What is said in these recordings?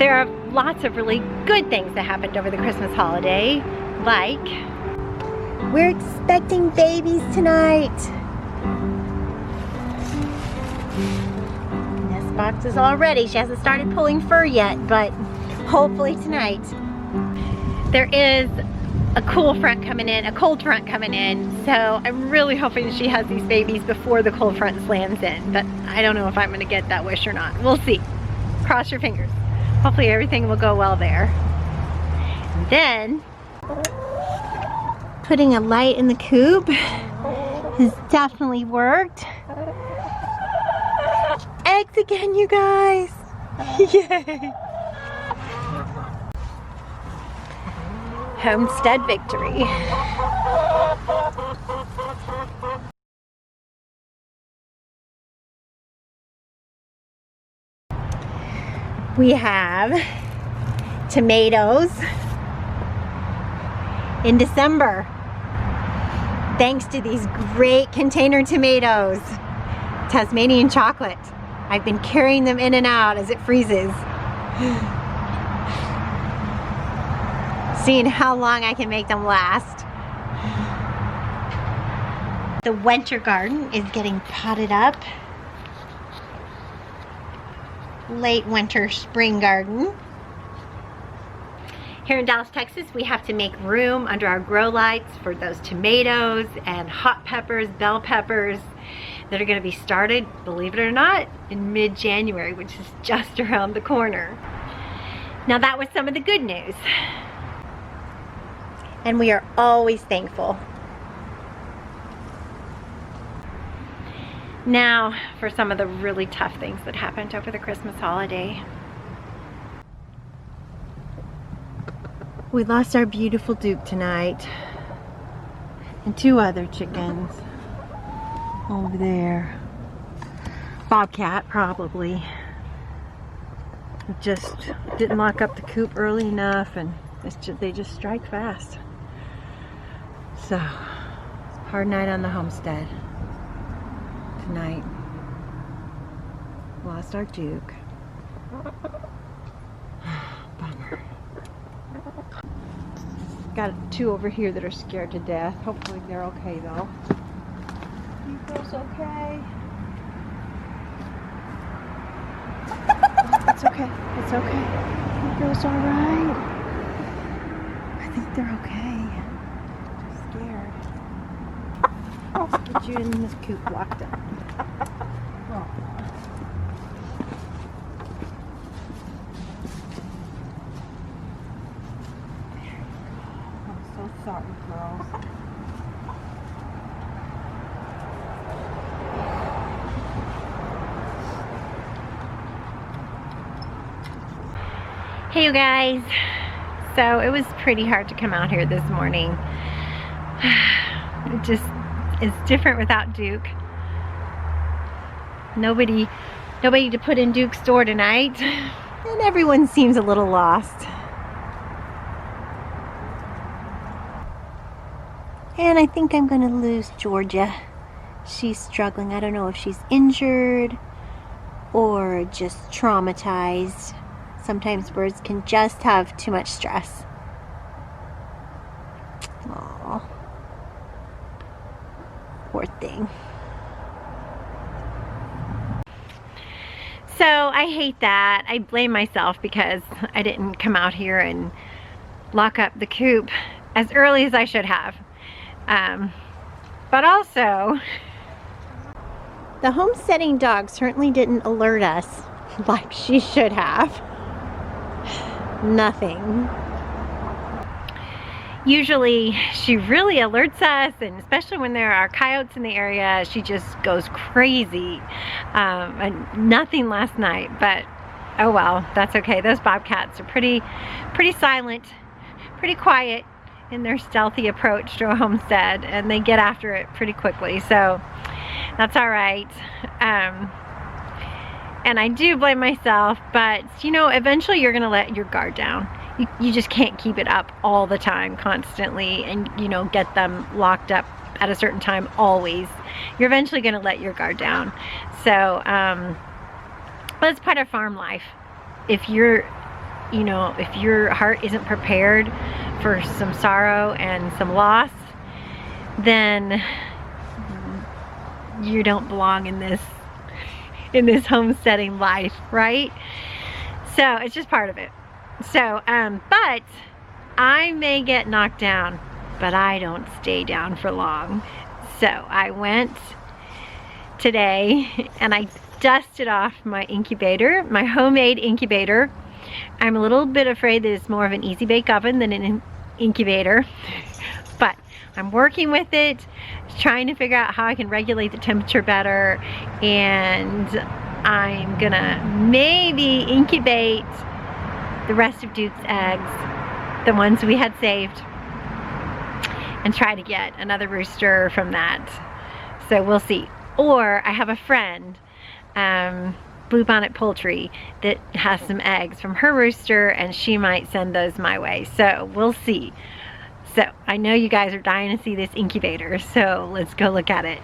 There are lots of really good things that happened over the Christmas holiday, like we're expecting babies tonight. Nest box is all ready. She hasn't started pulling fur yet, but hopefully tonight. There is a cool front coming in, a cold front coming in, so I'm really hoping she has these babies before the cold front slams in, but I don't know if I'm gonna get that wish or not. We'll see. Cross your fingers. Hopefully everything will go well there. And then, putting a light in the coop has definitely worked. Eggs again, you guys! Yay! Homestead victory. We have tomatoes in December, thanks to these great container tomatoes. Tasmanian chocolate. I've been carrying them in and out as it freezes. Seeing how long I can make them last. The winter garden is getting potted up. Late winter, spring garden. Here in Dallas, Texas, we have to make room under our grow lights for those tomatoes and hot peppers, bell peppers that are going to be started, believe it or not, in mid-January, which is just around the corner. Now that was some of the good news. And we are always thankful. Now for some of the really tough things that happened over the Christmas holiday. We lost our beautiful Duke tonight. And 2 other chickens over there. Bobcat, probably. Just didn't lock up the coop early enough, and they just strike fast. So, hard night on the homestead tonight. Lost our Duke. Bummer. Got 2 over here that are scared to death. Hopefully they're okay though. You girls okay? It's okay. It's okay. You girls alright? I think they're okay. Let's get you in this coop locked up. Oh. I'm so sorry, girls. Hey you guys. So it was pretty hard to come out here this morning. It just is different without Duke. Nobody to put in Duke's door tonight. And everyone seems a little lost. And I think I'm gonna lose Georgia. She's struggling. I don't know if she's injured or just traumatized. Sometimes birds can just have too much stress. Aww. Poor thing. So I hate that. I blame myself because I didn't come out here and lock up the coop as early as I should have. But also, the homesteading dog certainly didn't alert us like she should have. Nothing. Usually she really alerts us, and especially when there are coyotes in the area, she just goes crazy. And nothing last night, but oh well, that's okay. Those bobcats are pretty silent, pretty quiet in their stealthy approach to a homestead, and they get after it pretty quickly, so that's all right. And I do blame myself, but you know, eventually you're gonna let your guard down. You just can't keep it up all the time, constantly, and you know, get them locked up at a certain time always. You're eventually gonna let your guard down. So, but it's part of farm life. If you're you know, if your heart isn't prepared for some sorrow and some loss, then you don't belong in this homesteading life, right? So it's just part of it. So, but I may get knocked down, but I don't stay down for long. So I went today and I dusted off my incubator, my homemade incubator. I'm a little bit afraid that it's more of an easy bake oven than an incubator, but I'm working with it, trying to figure out how I can regulate the temperature better, and I'm gonna maybe incubate the rest of Duke's eggs, the ones we had saved, and try to get another rooster from that. So we'll see. Or I have a friend, Bluebonnet Poultry, that has some eggs from her rooster, and she might send those my way. So we'll see. So I know you guys are dying to see this incubator, so let's go look at it.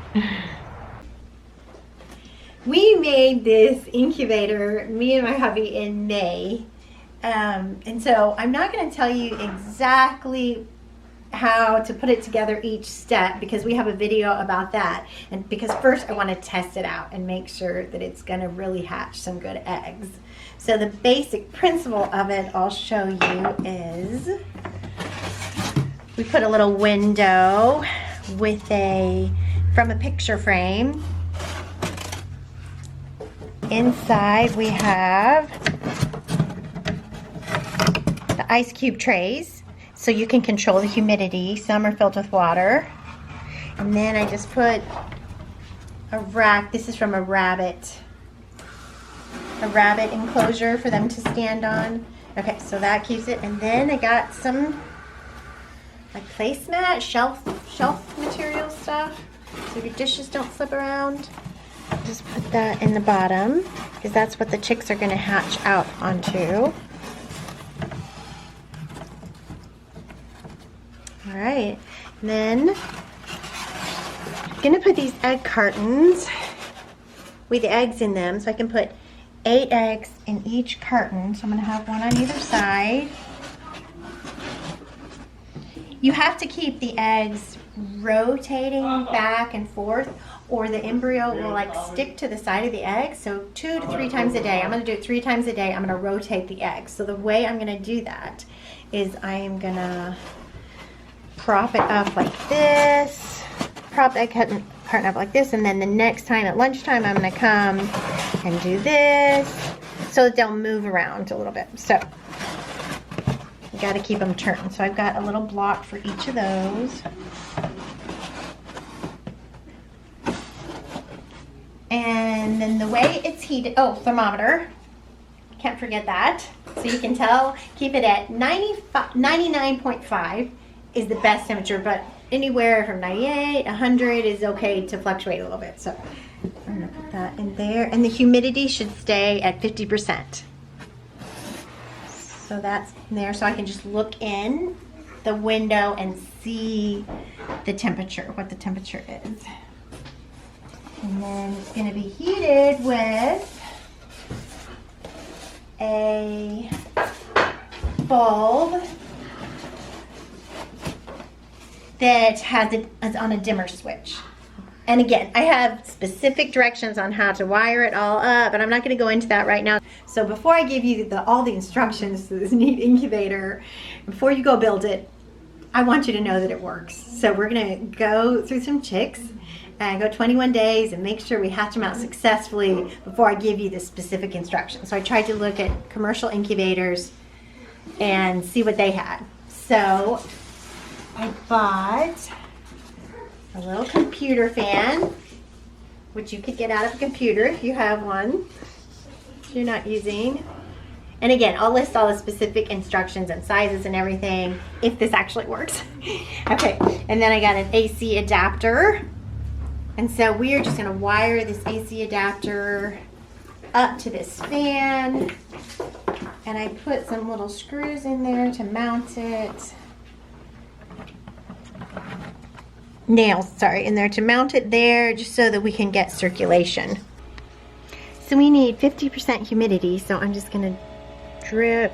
We made this incubator, me and my hubby, in May. And so I'm not going to tell you exactly how to put it together each step, because we have a video about that, and because first I want to test it out and make sure that it's going to really hatch some good eggs. So the basic principle of it I'll show you is we put a little window with from a picture frame. Inside we have the ice cube trays, so you can control the humidity. Some are filled with water. And then I just put a rack. This is from a rabbit enclosure for them to stand on. Okay, so that keeps it. And then I got some like placemat, shelf material stuff, so your dishes don't slip around. Just put that in the bottom, because that's what the chicks are going to hatch out onto. All right, and then I'm going to put these egg cartons with the eggs in them, so I can put 8 eggs in each carton. So I'm going to have one on either side. You have to keep the eggs rotating back and forth, or the embryo will like stick to the side of the egg. So 2 to 3 times a day. I'm going to do it 3 times a day. I'm going to rotate the eggs. So the way I'm going to do that is I am going to prop it up like this, prop the egg carton up like this, and then the next time at lunchtime I'm going to come and do this so that they'll move around a little bit. So you got to keep them turned. So I've got a little block for each of those. And then the way it's heated, oh, thermometer, can't forget that. So you can tell, keep it at 99.5 is the best temperature, but anywhere from 98, 100 is okay to fluctuate a little bit. So I'm gonna put that in there, and the humidity should stay at 50%. So that's in there, so I can just look in the window and see the temperature, what the temperature is. And then it's going to be heated with a bulb that is on a dimmer switch. And again, I have specific directions on how to wire it all up, but I'm not going to go into that right now. So before I give you all the instructions to this neat incubator, before you go build it, I want you to know that it works. So we're going to go through some chicks and go 21 days and make sure we hatch them out successfully before I give you the specific instructions. So I tried to look at commercial incubators and see what they had. So I bought a little computer fan, which you could get out of a computer if you have one you're not using. And again, I'll list all the specific instructions and sizes and everything if this actually works. Okay, and then I got an AC adapter. And so we are just going to wire this AC adapter up to this fan. And I put some little screws in there to mount it. Nails, sorry, in there to mount it there, just so that we can get circulation. So we need 50% humidity, so I'm just going to drip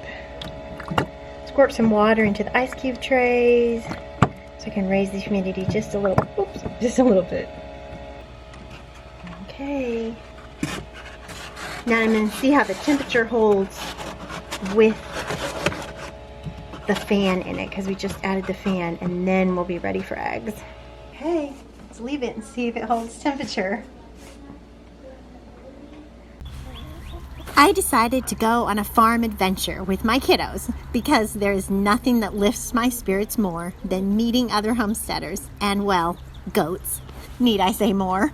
squirt some water into the ice cube trays so I can raise the humidity just a little. Oops, just a little bit. Okay. Now I'm going to see how the temperature holds with the fan in it, because we just added the fan, and then we'll be ready for eggs. Okay, let's leave it and see if it holds temperature. I decided to go on a farm adventure with my kiddos because there is nothing that lifts my spirits more than meeting other homesteaders and, well, goats. Need I say more?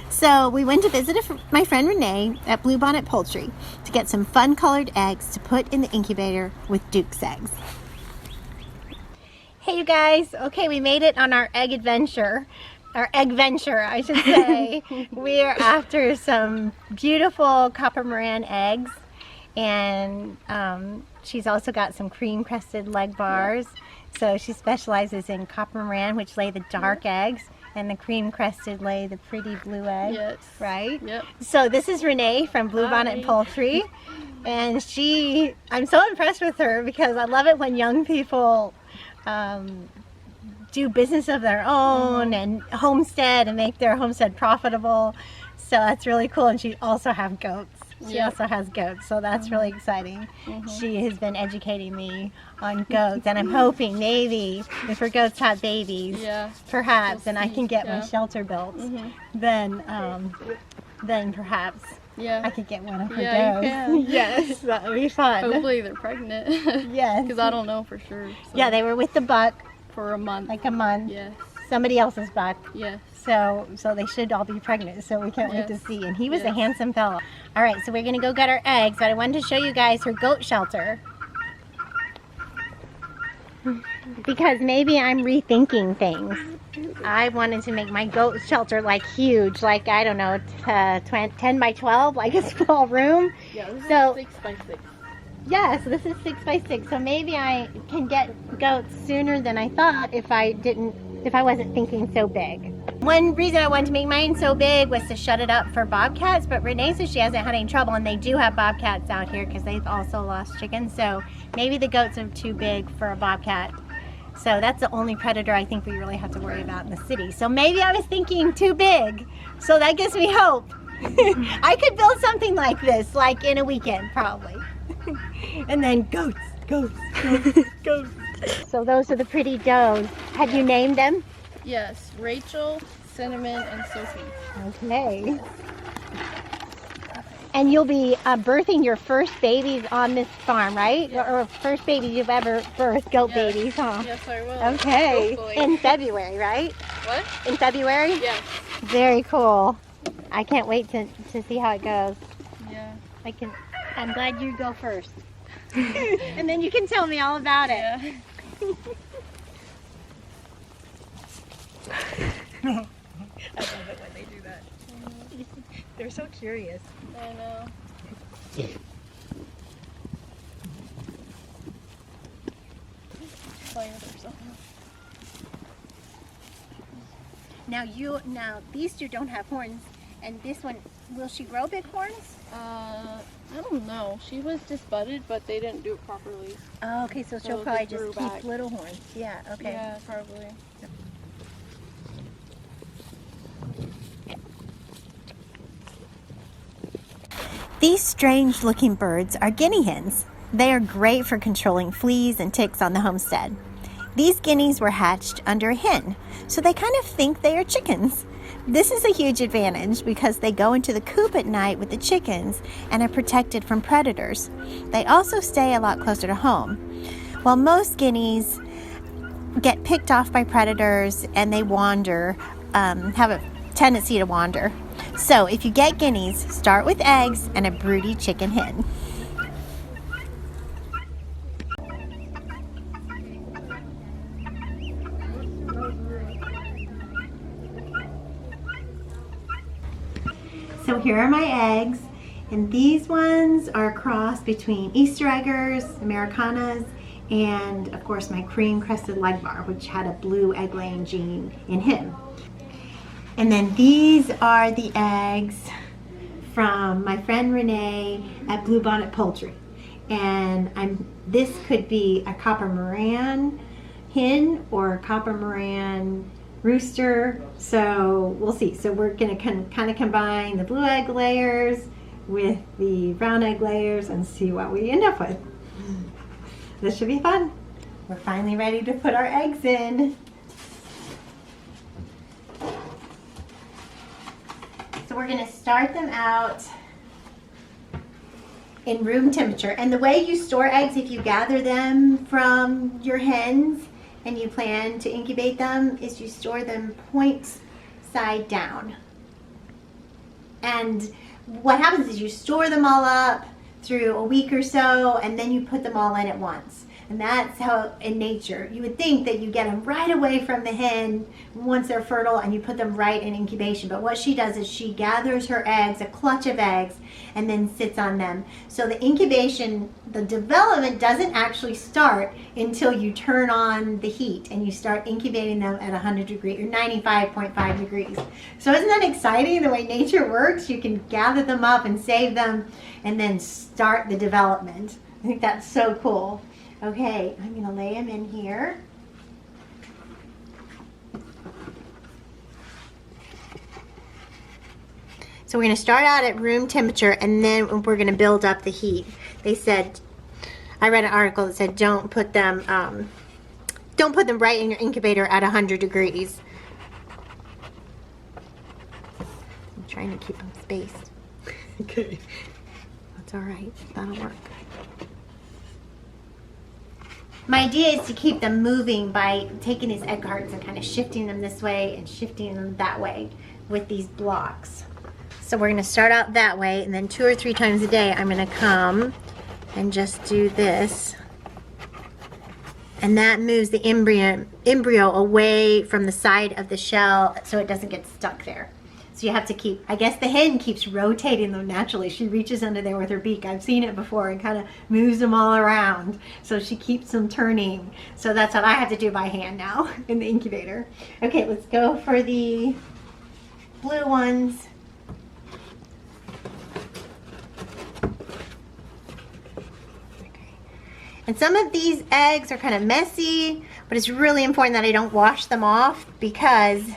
So we went to visit my friend Renee at Bluebonnet Poultry to get some fun colored eggs to put in the incubator with Duke's eggs. Hey you guys, okay, we made it on our egg adventure. Our egg venture, I should say. We are after some beautiful copper Moran eggs, and she's also got some cream crested leg bars. So she specializes in copper Moran, which lay the dark eggs, and the cream crested lay the pretty blue eggs. Yes. Right? Yep. So this is Renee from Bluebonnet Poultry, and I'm so impressed with her because I love it when young people do business of their own and homestead and make their homestead profitable. So that's really cool. And she also has goats. So that's really exciting. She has been educating me on goats, and I'm hoping maybe if her goats have babies, perhaps, and I can get my shelter built, then perhaps I could get one of her goats. You can. Yes, that would be fun. Hopefully they're pregnant. Yes. Because I don't know for sure. So. Yeah, they were with the buck. For a month. Like a month. Yes. Somebody else's buck. Yes. So they should all be pregnant, so we can't wait to see. And he was a handsome fellow. All right, so we're going to go get our eggs, but I wanted to show you guys her goat shelter. Because maybe I'm rethinking things. I wanted to make my goat shelter like huge, like, I don't know, 10 by 12, like a small room. Yeah, this so, is 6 by 6. Yeah, so this is 6 by 6. So maybe I can get goats sooner than I thought if I wasn't thinking so big. One reason I wanted to make mine so big was to shut it up for bobcats, but Renee says she hasn't had any trouble, and they do have bobcats out here because they've also lost chickens. So maybe the goats are too big for a bobcat. So that's the only predator I think we really have to worry about in the city. So maybe I was thinking too big. So that gives me hope. I could build something like this, like in a weekend probably. And then goats. So those are the pretty does. Have you named them? Yes, Rachel, Cinnamon, and Sophie. Okay. And you'll be birthing your first babies on this farm, right? Yes. Or first babies you've ever birthed, goat babies, huh? Yes, I will. Okay. Hopefully. In February, right? What? In February? Yes. Very cool. I can't wait to see how it goes. Yeah. I'm glad you go first. And then you can tell me all about it. Yeah. I love it when they do that. They're so curious. I know. Playing with her something. Now these two don't have horns, and this one, will she grow big horns? I don't know. She was just budded, but they didn't do it properly. Oh, okay, so she'll So probably they grew just keep back. little horns. Yeah, okay. Yeah, probably. These strange looking birds are guinea hens. They are great for controlling fleas and ticks on the homestead. These guineas were hatched under a hen, so they kind of think they are chickens. This is a huge advantage because they go into the coop at night with the chickens and are protected from predators. They also stay a lot closer to home. While most guineas get picked off by predators and they wander, have a tendency to wander. So if you get guineas, start with eggs and a broody chicken hen. So here are my eggs, and these ones are a cross between Easter eggers, Americanas, and of course my cream crested leg bar, which had a blue egg laying gene in him. And then these are the eggs from my friend Renee at Bluebonnet Poultry. and this could be a copper Moran hen or a copper Moran rooster, so we'll see. So we're going to kind of combine the blue egg layers with the brown egg layers and see what we end up with. This should be fun. We're finally ready to put our eggs in. So we're going to start them out in room temperature. And the way you store eggs, if you gather them from your hens and you plan to incubate them, is you store them point side down. And what happens is you store them all up through a week or so, and then you put them all in at once. And that's how in nature, you would think that you get them right away from the hen once they're fertile and you put them right in incubation. But what she does is she gathers her eggs, a clutch of eggs, and then sits on them. So the incubation, the development doesn't actually start until you turn on the heat and you start incubating them at 100 degrees or 95.5 degrees. So isn't that exciting the way nature works? You can gather them up and save them and then start the development. I think that's so cool. Okay, I'm going to lay them in here. So we're going to start out at room temperature, and then we're going to build up the heat. They said, I read an article that said don't put them right in your incubator at 100 degrees. I'm trying to keep them spaced. Okay, that's all right. That'll work. My idea is to keep them moving by taking these egg cartons and kind of shifting them this way and shifting them that way with these blocks. So we're going to start out that way, and then 2 or 3 times a day I'm going to come and just do this. And that moves the embryo away from the side of the shell so it doesn't get stuck there. So you have to keep, I guess the hen keeps rotating them naturally. She reaches under there with her beak. I've seen it before, and kind of moves them all around. So she keeps them turning. So that's what I have to do by hand now in the incubator. Okay, let's go for the blue ones. Okay. And some of these eggs are kind of messy, but it's really important that I don't wash them off, because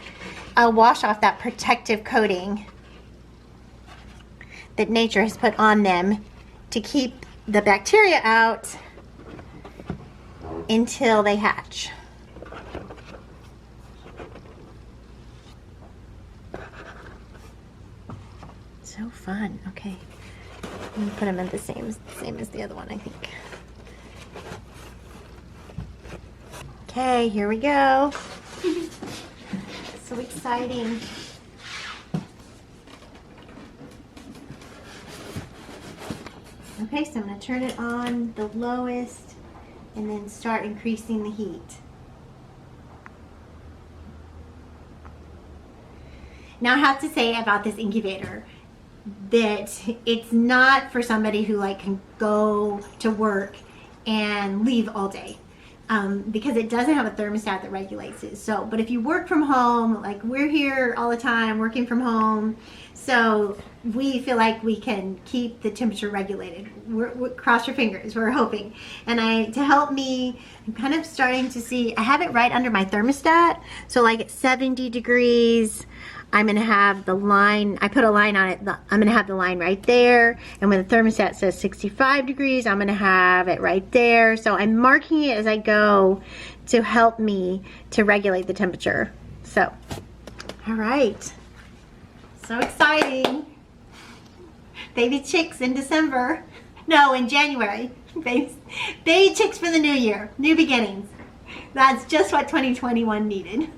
I'll wash off that protective coating that nature has put on them to keep the bacteria out until they hatch. So fun. Okay, I'm gonna put them in the same as the other one, I think. Okay, here we go. So exciting. Okay, so I'm going to turn it on the lowest and then start increasing the heat. Now I have to say about this incubator that it's not for somebody who can go to work and leave all day. Because it doesn't have a thermostat that regulates it. So, but if you work from home, like we're here all the time working from home, so we feel like we can keep the temperature regulated. We're cross your fingers, we're hoping. And to help me, I'm kind of starting to see, I have it right under my thermostat. So like at 70 degrees, I'm going to have the line, I put a line on it, I'm going to have the line right there. And when the thermostat says 65 degrees, I'm going to have it right there. So I'm marking it as I go to help me to regulate the temperature. So, all right. So exciting. Baby chicks in December. No, in January. Baby chicks for the new year. New beginnings. That's just what 2021 needed.